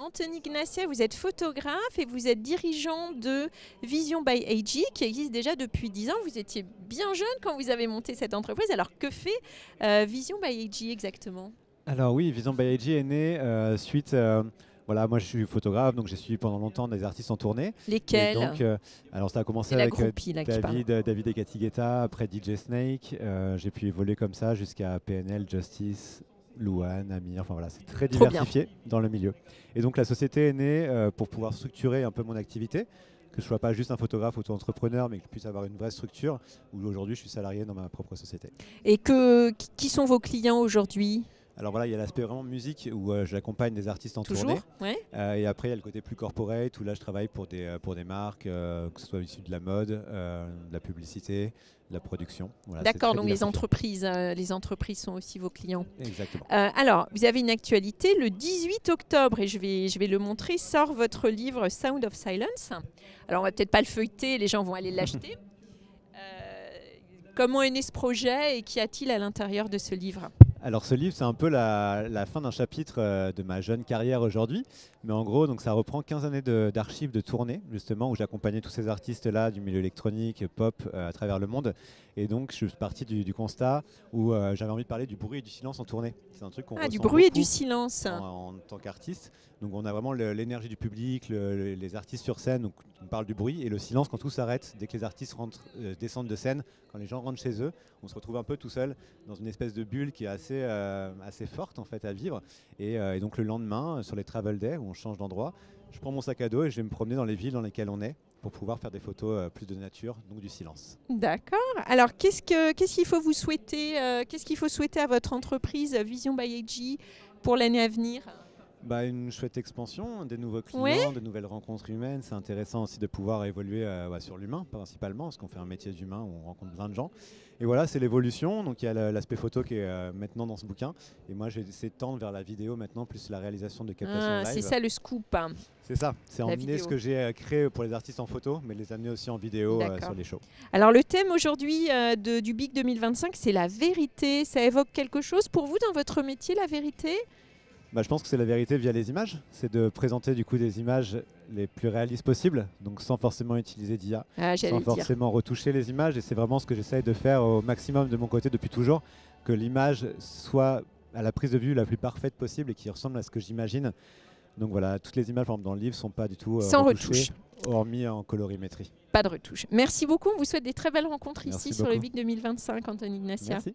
Anthony Ignatia, vous êtes photographe et vous êtes dirigeant de Vision by AG qui existe déjà depuis 10 ans. Vous étiez bien jeune quand vous avez monté cette entreprise. Alors que fait Vision by AG exactement? Alors oui, Vision by AG est né suite... voilà, moi je suis photographe, donc j'ai suivi pendant longtemps des artistes en tournée. Lesquels? Donc, alors ça a commencé la avec groupie, là, David et Cathy Guetta, après DJ Snake. J'ai pu évoluer comme ça jusqu'à PNL, Justice, Louane, Amir. Enfin voilà, c'est très diversifié dans le milieu. Et donc la société est née pour pouvoir structurer un peu mon activité, que je ne sois pas juste un photographe auto-entrepreneur, mais que je puisse avoir une vraie structure où aujourd'hui je suis salarié dans ma propre société. Et qui sont vos clients aujourd'hui? Alors voilà, il y a l'aspect vraiment musique où j'accompagne des artistes en Toujours, tournée. ouais. Et après, il y a le côté plus corporate où là, je travaille pour des marques, que ce soit issu de la mode, de la publicité, de la production. Voilà, d'accord, donc les entreprises sont aussi vos clients. Exactement. Alors, vous avez une actualité. Le 18 octobre, et je vais le montrer, sort votre livre Sound of Silence. Alors, on va peut-être pas le feuilleter, les gens vont aller l'acheter. Comment est né ce projet et qu'y a-t-il à l'intérieur de ce livre? Alors ce livre, c'est un peu la fin d'un chapitre de ma jeune carrière aujourd'hui. Mais en gros, donc, ça reprend 15 années d'archives de tournée, justement, où j'accompagnais tous ces artistes-là du milieu électronique, pop, à travers le monde. Et donc, je suis parti du constat où j'avais envie de parler du bruit et du silence en tournée. C'est un truc qu'on ressent du bruit et beaucoup du silence. en tant qu'artiste. Donc, on a vraiment l'énergie du public, les artistes sur scène. Donc, on parle du bruit et le silence quand tout s'arrête. Dès que les artistes descendent de scène, quand les gens rentrent chez eux, on se retrouve un peu tout seul dans une espèce de bulle qui est assez forte en fait à vivre. Et donc, le lendemain, sur les travel days, où on change d'endroit, je prends mon sac à dos et je vais me promener dans les villes dans lesquelles on est pour pouvoir faire des photos plus de nature, donc du silence. D'accord. Alors, qu'est-ce qu'il faut vous souhaiter qu'est-ce qu'il faut souhaiter à votre entreprise Vision by AG pour l'année à venir? Une chouette expansion, des nouveaux clients, de nouvelles rencontres humaines. C'est intéressant aussi de pouvoir évoluer sur l'humain principalement, parce qu'on fait un métier d'humain où on rencontre plein de gens. Et voilà, c'est l'évolution. Donc il y a l'aspect photo qui est maintenant dans ce bouquin. Et moi, j'ai essayé de tendre vers la vidéo maintenant, plus la réalisation de captation live. C'est ça le scoop. C'est ça, c'est emmener ce que j'ai créé pour les artistes en photo, mais les amener aussi en vidéo sur les shows. Alors le thème aujourd'hui du BIC 2025, c'est la vérité. Ça évoque quelque chose pour vous dans votre métier, la vérité? Je pense que c'est la vérité via les images. C'est de présenter du coup des images les plus réalistes possibles, donc sans forcément utiliser d'IA, sans forcément retoucher les images. Et c'est vraiment ce que j'essaye de faire au maximum de mon côté depuis toujours, que l'image soit à la prise de vue la plus parfaite possible et qui ressemble à ce que j'imagine. Donc voilà, toutes les images par exemple, dans le livre ne sont pas du tout sans retouche, hormis en colorimétrie. Pas de retouche. Merci beaucoup, on vous souhaite des très belles rencontres. Merci ici beaucoup. sur le BIC 2025, Anthony Ignatia. Merci.